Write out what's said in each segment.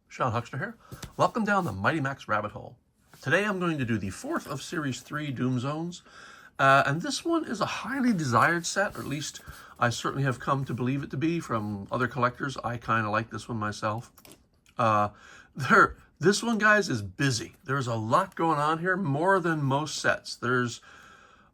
Sean Huckster here. Welcome down the Mighty Max rabbit hole. Today I'm going to do the fourth of Series 3 Doom Zones. And this one is a highly desired set, or at least I certainly have come to believe it to be from other collectors. I kind of like this one myself. This one, guys, is busy. There's a lot going on here, more than most sets.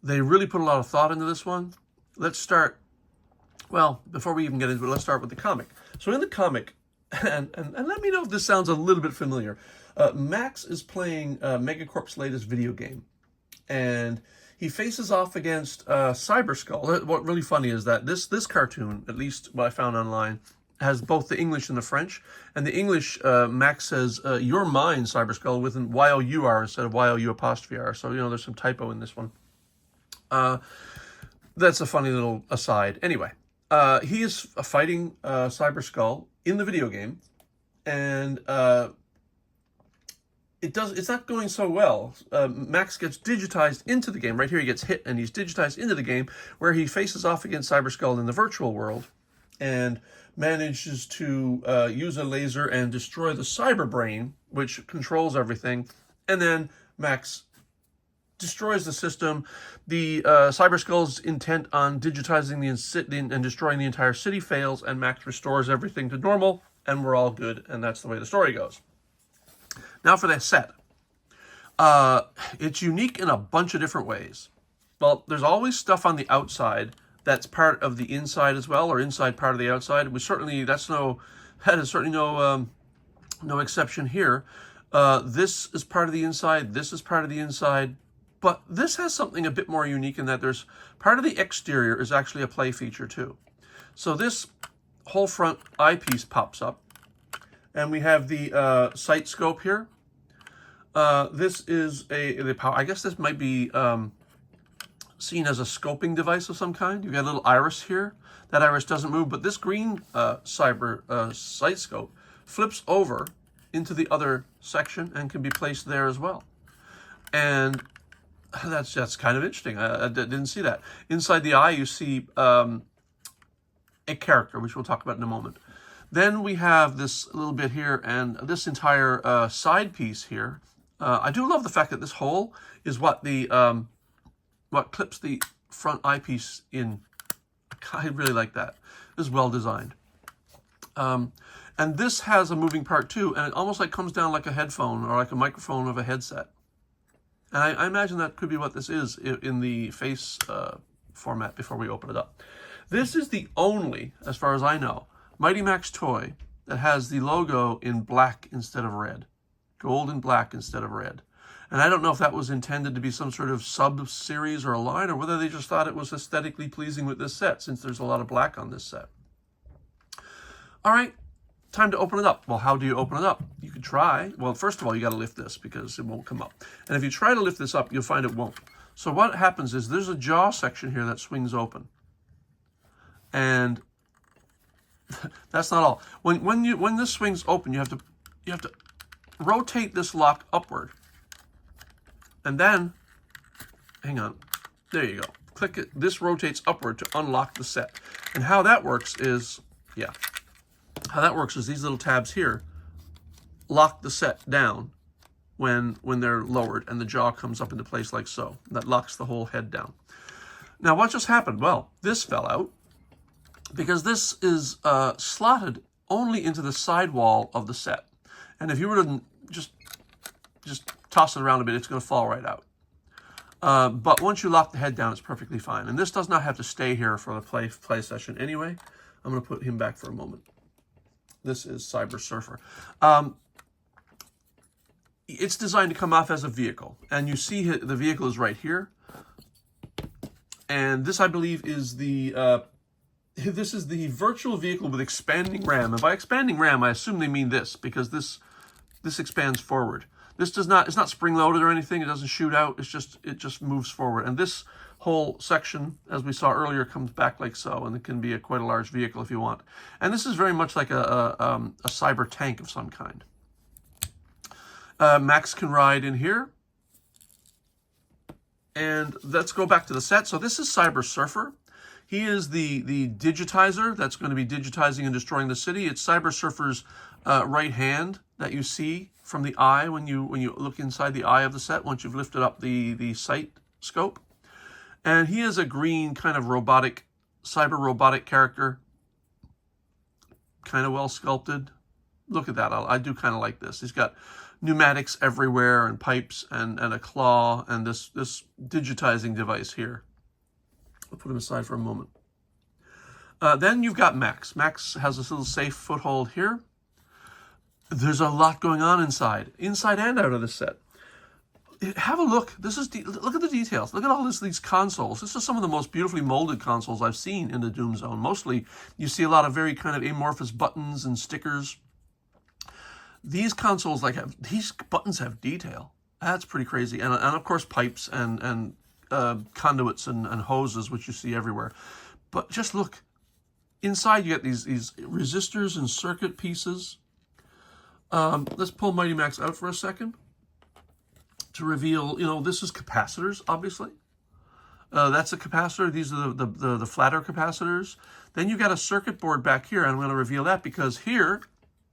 They really put a lot of thought into this one. Let's start, well, before we even get into it, let's start with the comic. So in the comic, and let me know if this sounds a little bit familiar. Max is playing Megacorp's latest video game, and he faces off against Cyberskull. What really funny is that this cartoon, at least what I found online, has both the English and the French. And the English, Max says, "You're mine, Cyberskull," with an Y-O-U-R instead of Y-O-U''R. So, you know, there's some typo in this one. That's a funny little aside. Anyway, he is fighting Cyberskull in the video game, and it's not going so well. Max gets digitized into the game. Right here he gets hit and he's digitized into the game, where he faces off against Cyberskull in the virtual world and manages to use a laser and destroy the cyber brain, which controls everything. And then Max destroys the system. The Cyberskull's intent on digitizing the city and destroying the entire city fails, and Max restores everything to normal, and we're all good, and that's the way the story goes. Now for that set. It's unique in a bunch of different ways. Well, there's always stuff on the outside that's part of the inside as well, or inside part of the outside. That is certainly no exception here. This is part of the inside. This is part of the inside. But this has something a bit more unique in that there's part of the exterior is actually a play feature too. So this whole front eyepiece pops up, and we have the sight scope here. This is I guess this might be seen as a scoping device of some kind. You've got a little iris here. That iris doesn't move, but this green sight scope flips over into the other section and can be placed there as well. And that's kind of interesting. I didn't see that. Inside the eye, you see a character, which we'll talk about in a moment. Then we have this little bit here, and this entire side piece here. I do love the fact that this hole is what clips the front eyepiece in. I really like that. This is well designed. And this has a moving part too, and it almost like comes down like a headphone or like a microphone of a headset. And I imagine that could be what this is in the face format before we open it up. This is the only, as far as I know, Mighty Max toy that has the logo in black instead of red. Gold and black instead of red. And I don't know if that was intended to be some sort of sub-series or a line, or whether they just thought it was aesthetically pleasing with this set, since there's a lot of black on this set. All right. Time to open it up. Well, how do you open it up? You could try. Well, first of all, you got to lift this because it won't come up. And if you try to lift this up, you'll find it won't. So what happens is there's a jaw section here that swings open. And that's not all. When this swings open, you have to rotate this lock upward. And then, hang on. There you go. Click it. This rotates upward to unlock the set. And how that works is, these little tabs here lock the set down when they're lowered, and the jaw comes up into place like so. That locks the whole head down. Now, what just happened? Well, this fell out because this is slotted only into the side wall of the set. And if you were to just toss it around a bit, it's going to fall right out. But once you lock the head down, it's perfectly fine. And this does not have to stay here for the play session anyway. I'm going to put him back for a moment. This is Cyber Surfer. It's designed to come off as a vehicle. And you see the vehicle is right here. And this, I believe, is this is the virtual vehicle with expanding RAM. And by expanding RAM, I assume they mean this, because this expands forward. This it's not spring-loaded or anything. It doesn't shoot out. It just moves forward. And this whole section, as we saw earlier, comes back like so, and it can be quite a large vehicle if you want. And this is very much like a cyber tank of some kind. Max can ride in here. And let's go back to the set. So this is Cyber Surfer. He is the digitizer that's going to be digitizing and destroying the city. It's Cyber Surfer's right hand that you see from the eye when you look inside the eye of the set once you've lifted up the sight scope. And he is a green kind of robotic, cyber robotic character, kind of well sculpted. Look at that. I do kind of like this. He's got pneumatics everywhere and pipes and a claw and this digitizing device here. I'll put him aside for a moment. Then you've got Max. Max has this little safe foothold here. There's a lot going on inside and out of the set. Have a look. Look at the details. Look at all these consoles. This is some of the most beautifully molded consoles I've seen in the Doom Zone. Mostly, you see a lot of very kind of amorphous buttons and stickers. These consoles these buttons have detail. That's pretty crazy. And of course pipes and conduits and hoses, which you see everywhere. But just look. Inside you get these resistors and circuit pieces. Let's pull Mighty Max out for a second to reveal, this is capacitors, obviously. That's a capacitor. These are the flatter capacitors. Then you got a circuit board back here, and I'm going to reveal that because here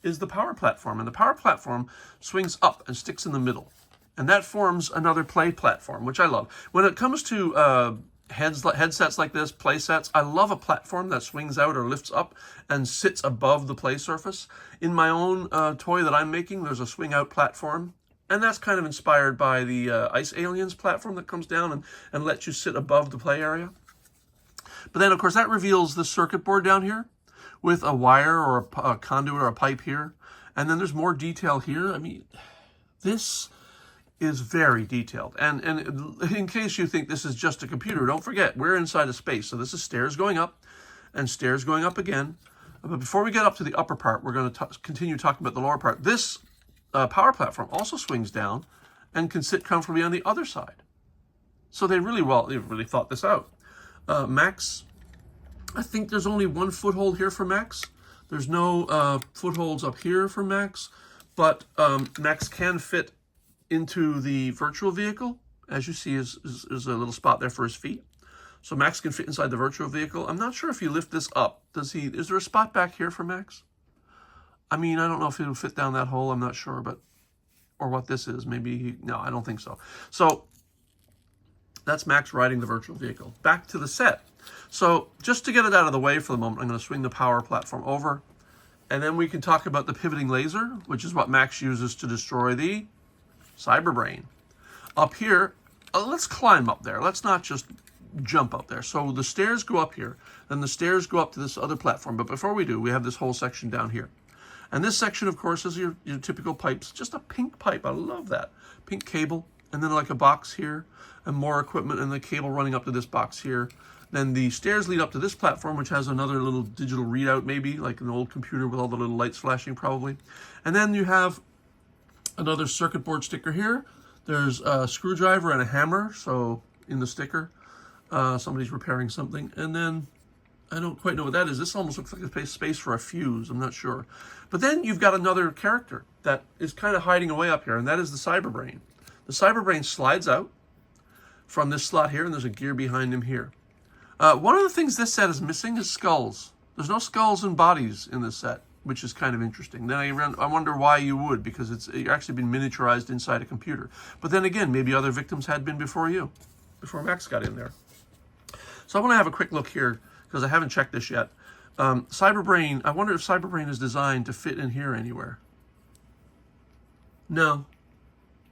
is the power platform, and the power platform swings up and sticks in the middle, and that forms another play platform, which I love. When it comes to headsets like this, play sets, I love a platform that swings out or lifts up and sits above the play surface. In my own toy that I'm making, there's a swing out platform. And that's kind of inspired by the Ice Aliens platform that comes down and lets you sit above the play area. But then, of course, that reveals the circuit board down here with a wire or a conduit or a pipe here. And then there's more detail here. I mean, this is very detailed. And in case you think this is just a computer, don't forget, we're inside a space. So this is stairs going up and stairs going up again. But before we get up to the upper part, we're going to continue talking about the lower part. This power platform also swings down and can sit comfortably on the other side. So they really thought this out. Max, I think there's only one foothold here for Max. There's no footholds up here for Max, but Max can fit into the virtual vehicle. As you see, is a little spot there for his feet. So Max can fit inside the virtual vehicle. I'm not sure if you lift this up, is there a spot back here for Max? I mean, I don't know if it'll fit down that hole. I'm not sure, or what this is. Maybe, no, I don't think so. So that's Max riding the virtual vehicle. Back to the set. So just to get it out of the way for the moment, I'm going to swing the power platform over, and then we can talk about the pivoting laser, which is what Max uses to destroy the Cyberbrain. Up here, let's climb up there. Let's not just jump up there. So the stairs go up here, then the stairs go up to this other platform. But before we do, we have this whole section down here. And this section, of course, is your typical pipes. Just a pink pipe. I love that. Pink cable. And then like a box here. And more equipment and the cable running up to this box here. Then the stairs lead up to this platform, which has another little digital readout, maybe, like an old computer with all the little lights flashing, probably. And then you have another circuit board sticker here. There's a screwdriver and a hammer, so in the sticker. Somebody's repairing something. And then I don't quite know what that is. This almost looks like a space for a fuse. I'm not sure. But then you've got another character that is kind of hiding away up here, and that is the Cyberbrain. The Cyberbrain slides out from this slot here, and there's a gear behind him here. One of the things this set is missing is skulls. There's no skulls and bodies in this set, which is kind of interesting. Then I wonder why you would, because it's actually been miniaturized inside a computer. But then again, maybe other victims had been before you, before Max got in there. So I want to have a quick look here, because I haven't checked this yet. Cyberbrain, I wonder if Cyberbrain is designed to fit in here anywhere. No,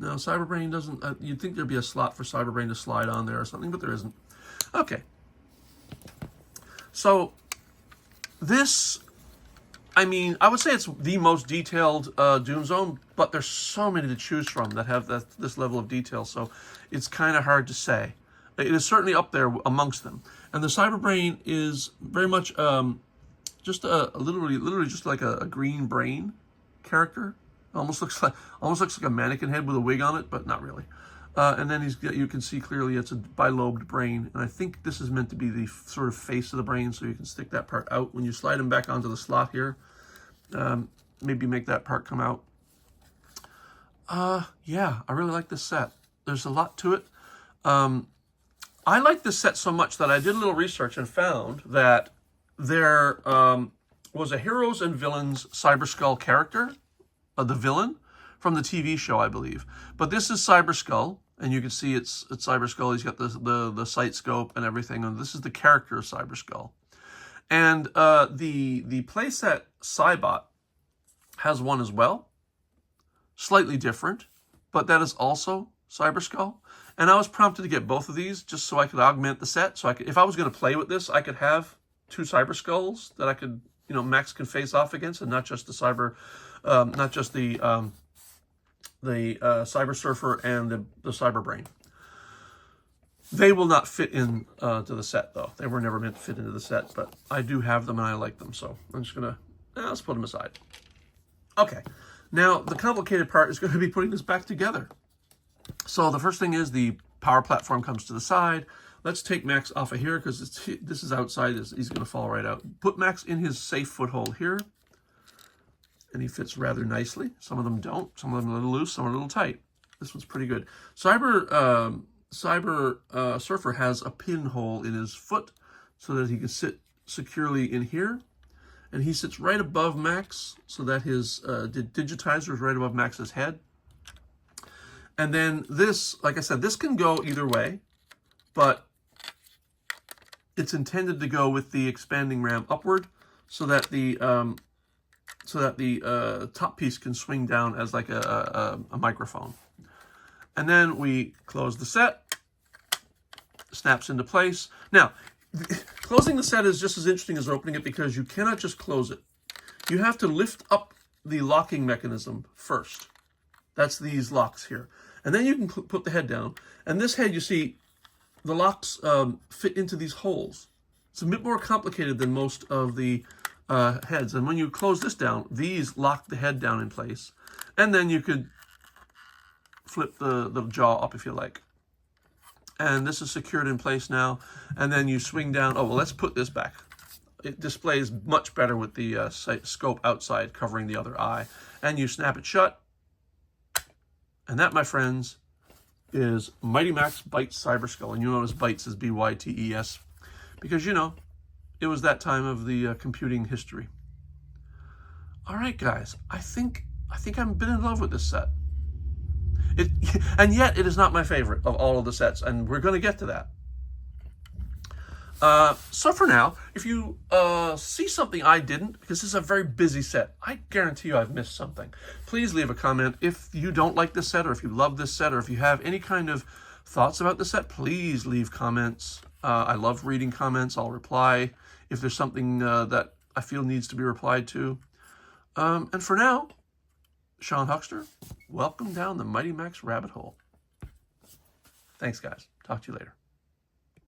Cyberbrain doesn't. You'd think there'd be a slot for Cyberbrain to slide on there or something, but there isn't. Okay. So this, I mean, I would say it's the most detailed Doom Zone, but there's so many to choose from that have this level of detail, so it's kind of hard to say. It is certainly up there amongst them. And the Cyberbrain is very much just literally just like a green brain character. Almost looks like a mannequin head with a wig on it, but not really. And then you can see clearly it's a bilobed brain, and I think this is meant to be the sort of face of the brain, so you can stick that part out when you slide him back onto the slot here. Maybe make that part come out. Yeah, I really like this set. There's a lot to it. I like this set so much that I did a little research and found that there was a Heroes and Villains Cyberskull character the villain from the TV show, I believe. But this is Cyberskull, and you can see it's Cyberskull. He's got the sight scope and everything, and this is the character of Cyberskull. And the playset Cybot has one as well, slightly different, but that is also Cyberskull. And I was prompted to get both of these just so I could augment the set. So I could, if I was going to play with this, I could have two Cyberskulls that I could, you know, Max can face off against, and not just the Cyber Surfer and the Cyber Brain. They will not fit in to the set, though. They were never meant to fit into the set, but I do have them and I like them, so I'm just gonna let's put them aside. Okay, now the complicated part is going to be putting this back together. So the first thing is the power platform comes to the side. Let's take Max off of here because this is outside. He's going to fall right out. Put Max in his safe foothold here, and he fits rather nicely. Some of them don't. Some of them are a little loose. Some are a little tight. This one's pretty good. Cyber Surfer has a pinhole in his foot so that he can sit securely in here. And he sits right above Max so that his digitizer is right above Max's head. And then this, like I said, this can go either way, but it's intended to go with the expanding RAM upward so that the top piece can swing down as like a microphone. And then we close the set, snaps into place. Now, closing the set is just as interesting as opening it because you cannot just close it. You have to lift up the locking mechanism first. That's these locks here. And then you can put the head down. And this head, you see, the locks fit into these holes. It's a bit more complicated than most of the heads. And when you close this down, these lock the head down in place. And then you could flip the jaw up if you like. And this is secured in place now. And then you swing down. Oh, well, let's put this back. It displays much better with the scope outside covering the other eye. And you snap it shut. And that, my friends, is Mighty Max Bytes Cyberskull. And you notice Bytes is B-Y-T-E-S. Because, you know, it was that time of the computing history. All right, guys. I think I've been in love with this set. And yet, it is not my favorite of all of the sets, and we're going to get to that. So for now, if you see something I didn't, because this is a very busy set, I guarantee you I've missed something. Please leave a comment if you don't like this set, or if you love this set, or if you have any kind of thoughts about the set, please leave comments. I love reading comments. I'll reply if there's something that I feel needs to be replied to. And for now, Sean Huckster, welcome down the Mighty Max rabbit hole. Thanks, guys. Talk to you later.